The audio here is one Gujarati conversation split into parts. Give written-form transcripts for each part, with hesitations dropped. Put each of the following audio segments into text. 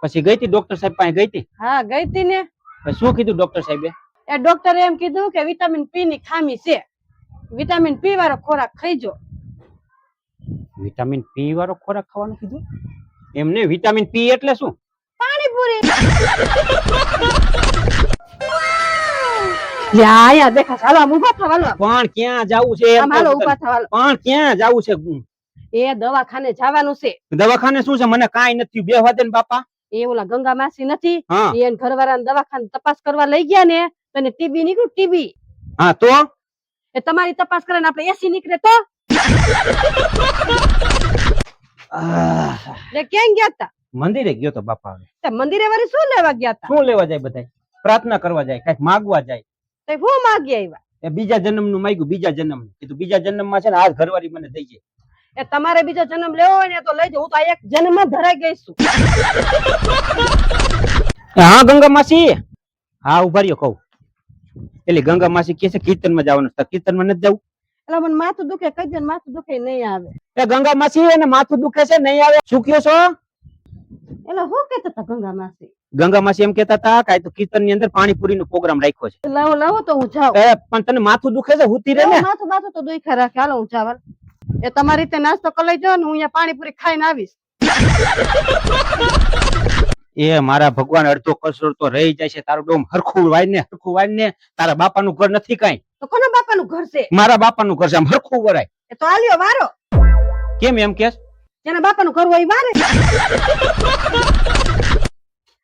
પછી ગઈ તી ડોક્ટર સાહેબ પાસે ગઈ તી? હા ગઈ તી ને. પછી શું કીધું ડોક્ટર સાહેબે? એ ડોક્ટરે એમ કીધું કે વિટામિન પી ની ખામી છે, વિટામિન પી વાળો ખોરાક ખાઈજો. વિટામિન પી વાળો ખોરાક ખાવાનું કીધું? એમને વિટામિન પી એટલે શું? પાણીપુરી. યા દેખા ચાલો આમ ઊભા થવા લો. પણ ક્યાં જાવું છે? આમ હાલો ઊભા થવા લો. પણ ક્યાં જાવું છે? એ દવાખાને જવાનું છે. દવાખાને શું છે? મને કાઈ નથી. બેહવા દે ને બાપા. એ ઓલા ગંગા માસી નથી, હા. એ ઘરવાળાને દવાખાને તપાસ કરવા લઈ ગયા ને, તને ટીબી નીકળ્યું ટીબી. હા તો એ તમારી તપાસ કરીને આપણે એસી નીકળે તો ક્યાં ગયા તા? મંદિરે ગયો તો બાપા. મંદિરે વાળી શું લેવા ગયા તા? શું લેવા જાય? બધા પ્રાર્થના કરવા જાય, કઈક માગવા જાય. તો હું માગી આવ્યા? એ બીજા જન્મનું માગ્યું. બીજા જન્મનું કીધું. બીજા જન્મમાં છે ને આ ઘરવાળી મને દઈ જાય. એ તમારે બીજો જન્મ લેવો હોય ને તો લઈ જાઓ. હું તો એક જન્મ ધરાઈ ગઈ છું. હા ગંગા માસી. હા ઉભા રહ્યો કહું. એટલે ગંગા માસી કે છે કીર્તનમાં જવાનું. કીર્તનમાં નથી જવું? એટલે મને માથું દુખે કઈ દે, માથું દુખે નહીં આવે. એ ગંગા માસી એને માથું દુખે છે નહીં આવે. શું કયો છો? એટલે હું કેતા હતા ગંગા માસી? ગંગા માસી એમ કેતા હતા કે તો કીર્તન ની અંદર પાણીપુરી નો પ્રોગ્રામ રાખ્યો છે. લાવો લાવો તો હું જાઉં. પણ તને માથું દુખે છે? હુતી રે ને. માથું માથું તો દુખે રાખે. હાલો હું જાવ. એ તમારી રીતે નાસ્તો કરી લેજો ને હું અહીંયા પાણીપુરી ખાઈને આવીશ. એ મારા ભગવાન અડધો કસરો તો રહી જાય છે. તારું ડોમ હરખું વાય ને તારા બાપાનું ઘર નથી કાઈ. તો કોના બાપાનું ઘર છે? મારા બાપાનું ઘર છે. આમ હરખું વરાય. એ તો આલ્યો વારો. કેમ એમ કેસ? જેના બાપાનું ઘર હોય વારે.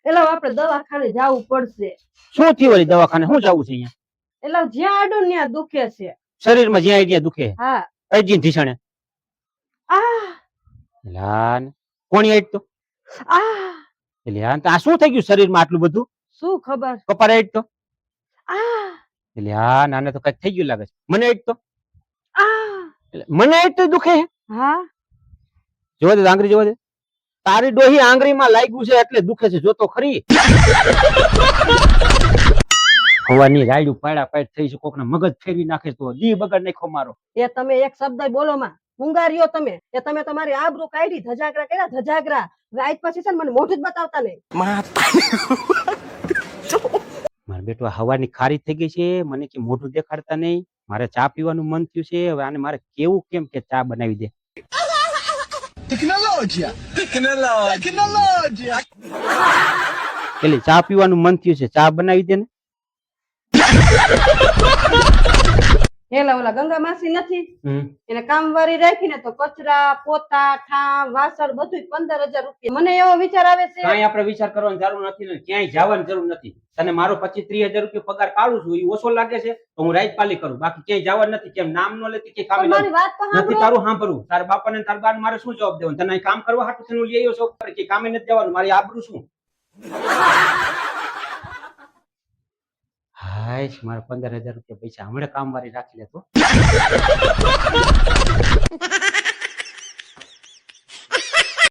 એટલે આપણે દવાખાને જવું પડશે. શું થયું વળી દવાખાને? શું જવું છે અહીંયા? એટલે જ્યાં આડું ત્યાં દુખે છે શરીરમાં જ્યાં જ્યાં દુખે. હા અજીન ઢીસણે. લાન કોણી આઈટ તો? એટલે આ શું થઈ ગયું શરીરમાં આટલું બધું? શું ખબર. કપાળ આઈટ તો? એટલે નાને તો કઈક થઈ ગયું લાગે છે. મને આઈટ તો? મને આઈટ તો દુખે? હા જોવા દે આંગળી જોવા દે. તારી ડોહી આંગળીમાં લાગ્યું છે એટલે દુખે છે. જોતો ખરી. હવાની રાયડું પાડા પાડ થઈ છે. કોકના મગજ ફેરવી નાખે તો દી બગાડ નાખો મારો. એ તમે એક શબ્દ બોલો માં હુંગારીઓ તમે. એ તમે તમારી આબરૂ કાઢી ધજાગરા કર્યા ધજાગરા. રાઈટ પછી છે ને મને મોઢું જ બતાવતા નહીં. મારા બેટો હવાની ખારી થઈ ગઈ છે. મને કે મોઢું દેખાડતા નહીં. મારે ચા પીવાનું મન થયું છે. હવે આને મારે કેવું કેમ કે ચા બનાવી દે. પેલી ચા પીવાનું મન થયું છે. ચા બનાવી દે ને. હેલા ઓલા ગંગા માસી નથી, એને કામ વાળી રાખીને તો કચરા પોતા ઠામ વાસણ બધું 15,000 રૂપિયા. મને એવો વિચાર આવે છે કાંઈ આપણે વિચાર કરવાની જરૂર નથી ને ક્યાંય જવાની જરૂર નથી. તને મારો 25-30,000 રૂપિયા પગાર પાડું છું. એ ઓછો લાગે છે તો હું રાઈટ પાલી કરું. બાકી ક્યાંય જવાનું નથી. કેમ નામ નો લેતી કે કામ મારી વાત તો નથી. તારું સાંભળવું. તારા બાપાને તારા બાને મારે શું જવાબ દેવાનો? તને કામ કરવા હાટું થઈને લઈ આવ્યો છો કે કામે નથી જવાનું? મારી આબરૂ શું? હાય મારા 15,000 રૂપિયા પૈસા હમણાં કામ વાળી રાખી લેતો.